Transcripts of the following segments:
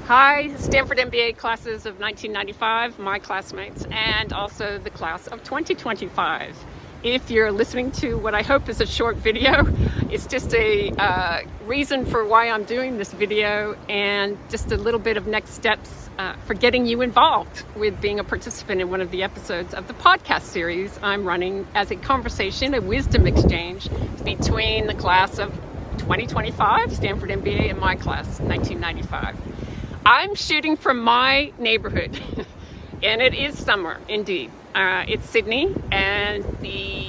Hi, Stanford MBA classes of 1995, my classmates, and also the class of 2025. If you're listening to what I hope is a short video, it's just a reason for why I'm doing this video and just a little bit of next steps for getting you involved with being a participant in one of the episodes of the podcast series I'm running as a conversation, a wisdom exchange between the class of 2025, Stanford MBA, and my class, 1995. I'm shooting from my neighborhood, and it is summer, indeed. It's Sydney, and the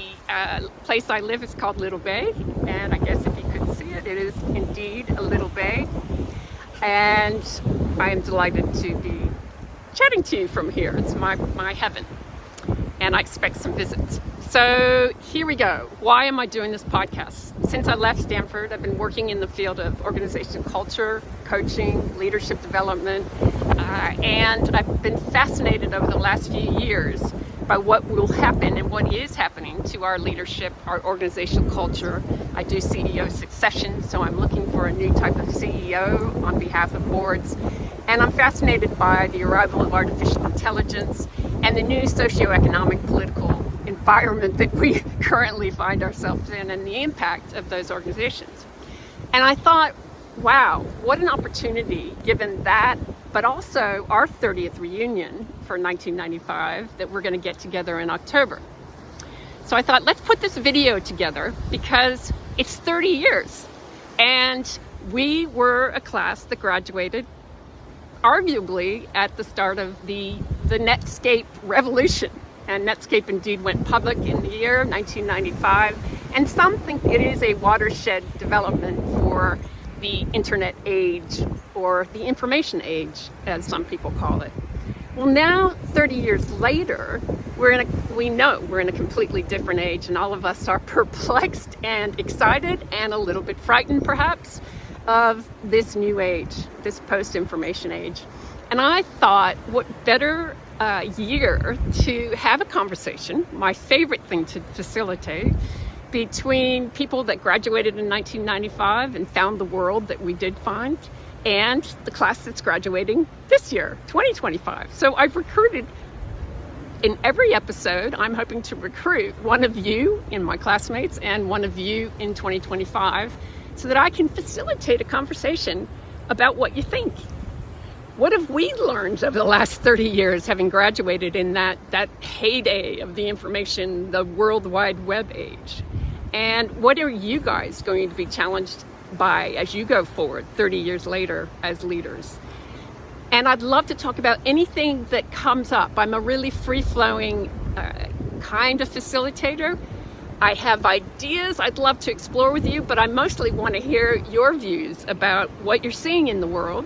place I live is called Little Bay, and I guess if you could see it, it is indeed a little bay. And I am delighted to be chatting to you from here. It's my heaven, and I expect some visits. So here we go. Why am I doing this podcast? Since I left Stanford, I've been working in the field of organizational culture, coaching, leadership development, and I've been fascinated over the last few years by what will happen and what is happening to our leadership, our organizational culture. I do CEO succession, so I'm looking for a new type of CEO on behalf of boards. And I'm fascinated by the arrival of artificial intelligence and the new socioeconomic political environment that we currently find ourselves in and the impact of those organizations. And I thought, wow, what an opportunity given that, but also our 30th reunion for 1995 that we're going to get together in October. So I thought, let's put this video together because it's 30 years. And we were a class that graduated arguably at the start of the Netscape revolution. And Netscape indeed went public in the year 1995. And some think it is a watershed development for the internet age, or the information age, as some people call it. Well, now, 30 years later, we know we're in a completely different age, and all of us are perplexed and excited and a little bit frightened, perhaps, of this new age, this post-information age. And I thought, what better year to have a conversation, my favorite thing to facilitate, between people that graduated in 1995 and found the world that we did find, and the class that's graduating this year, 2025. So I've recruited, in every episode, I'm hoping to recruit one of you in my classmates and one of you in 2025 so that I can facilitate a conversation about what you think. What have we learned over the last 30 years, having graduated in that heyday of the information, the World Wide Web age? And what are you guys going to be challenged by as you go forward 30 years later as leaders? And I'd love to talk about anything that comes up. I'm a really free-flowing kind of facilitator. I have ideas I'd love to explore with you, but I mostly want to hear your views about what you're seeing in the world,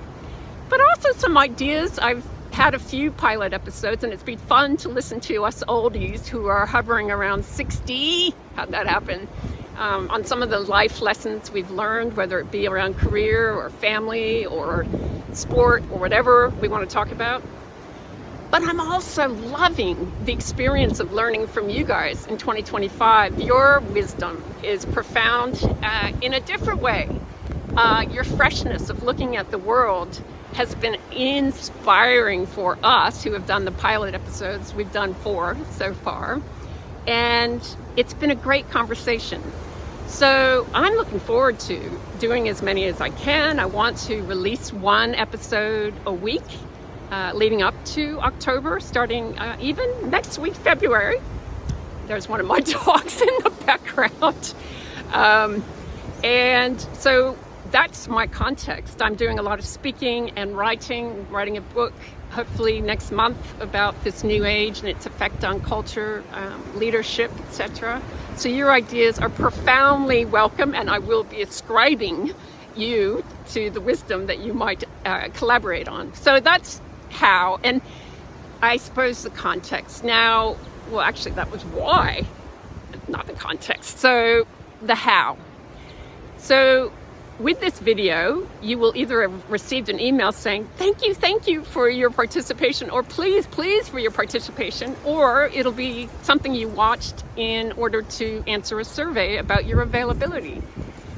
but also some ideas. I've had a few pilot episodes, and it's been fun to listen to us oldies who are hovering around 60, how'd that happen, on some of the life lessons we've learned, whether it be around career or family or sport or whatever we want to talk about. But I'm also loving the experience of learning from you guys in 2025. Your wisdom is profound in a different way. Your freshness of looking at the world has been inspiring for us who have done the pilot episodes. We've done 4 so far, and it's been a great conversation. So I'm looking forward to doing as many as I can. I want to release 1 episode a week leading up to October, starting even next week, February. There's one of my dogs in the background. And so that's my context. I'm doing a lot of speaking and writing a book, hopefully next month, about this new age and its effect on culture, leadership, etc. So your ideas are profoundly welcome, and I will be ascribing you to the wisdom that you might collaborate on. So that's how, and I suppose the context. Now, well, actually that was why, not the context. So the how. So with this video, you will either have received an email saying, thank you for your participation, or please for your participation, or it'll be something you watched in order to answer a survey about your availability.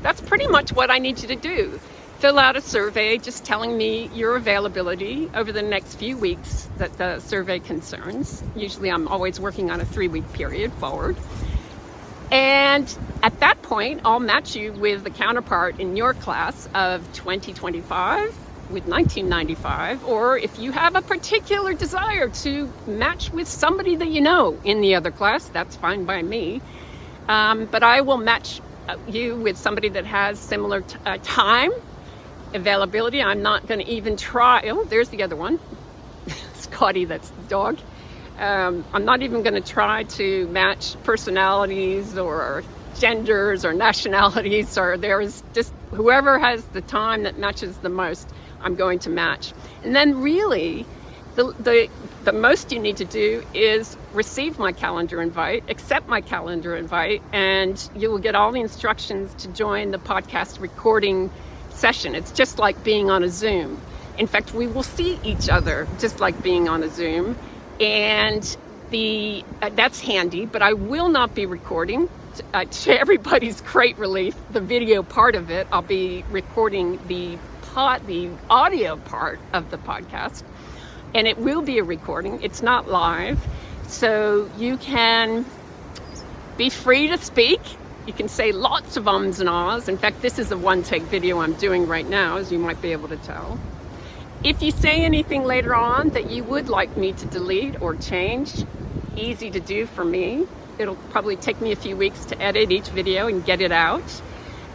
That's pretty much what I need you to do. fill out a survey just telling me your availability over the next few weeks that the survey concerns. Usually I'm always working on a 3-week period forward. And at that point, I'll match you with the counterpart in your class of 2025 with 1995, or if you have a particular desire to match with somebody that you know in the other class, that's fine by me. But I will match you with somebody that has similar time availability. I'm not going to even try. Oh, there's the other one. Scotty, that's the dog. I'm not even going to try to match personalities or genders or nationalities, or there's just whoever has the time that matches the most, I'm going to match. And then really, the most you need to do is receive my calendar invite, accept my calendar invite, and you will get all the instructions to join the podcast recording session. It's just like being on a Zoom. In fact, we will see each other just like being on a Zoom. And that's handy, but I will not be recording. To everybody's great relief, the video part of it, I'll be recording the audio part of the podcast, and it will be a recording. It's not live, so you can be free to speak. You can say lots of ums and ahs. In fact, this is a one-take video I'm doing right now, as you might be able to tell. If you say anything later on that you would like me to delete or change, easy to do for me. It'll probably take me a few weeks to edit each video and get it out.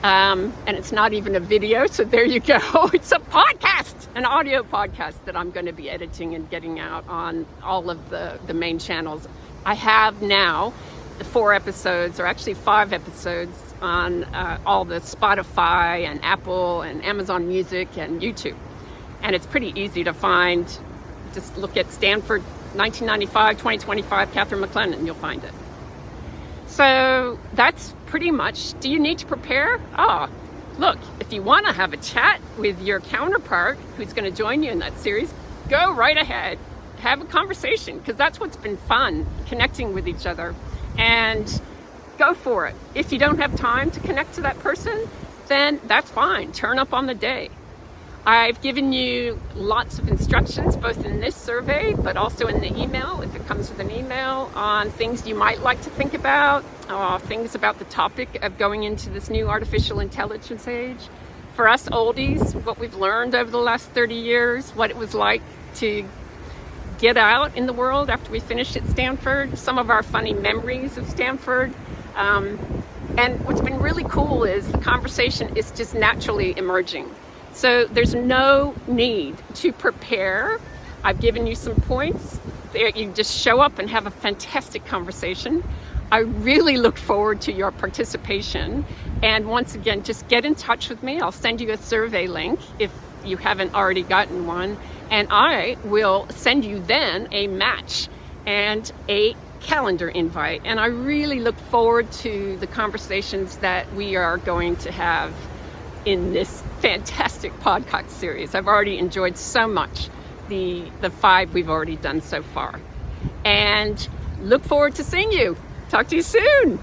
And it's not even a video, so there you go. It's a podcast, an audio podcast that I'm going to be editing and getting out on all of the main channels. I have now the 4 episodes, or actually 5 episodes, on all the Spotify and Apple and Amazon Music and YouTube. And it's pretty easy to find. Just look at Stanford 1995, 2025, Catherine McLennan, you'll find it. So that's pretty much. Do you need to prepare? Look, if you want to have a chat with your counterpart who's going to join you in that series, go right ahead. Have a conversation, because that's what's been fun, connecting with each other. And go for it. If you don't have time to connect to that person, then that's fine. Turn up on the day. I've given you lots of instructions, both in this survey, but also in the email, if it comes with an email, on things you might like to think about, things about the topic of going into this new artificial intelligence age. For us oldies, what we've learned over the last 30 years, what it was like to get out in the world after we finished at Stanford, some of our funny memories of Stanford. And what's been really cool is the conversation is just naturally emerging. So there's no need to prepare. I've given you some points. You just show up and have a fantastic conversation. I really look forward to your participation. And once again, just get in touch with me. I'll send you a survey link if you haven't already gotten one. And I will send you then a match and a calendar invite. And I really look forward to the conversations that we are going to have in this fantastic podcast series. I've already enjoyed so much the 5 we've already done so far. And look forward to seeing you. Talk to you soon.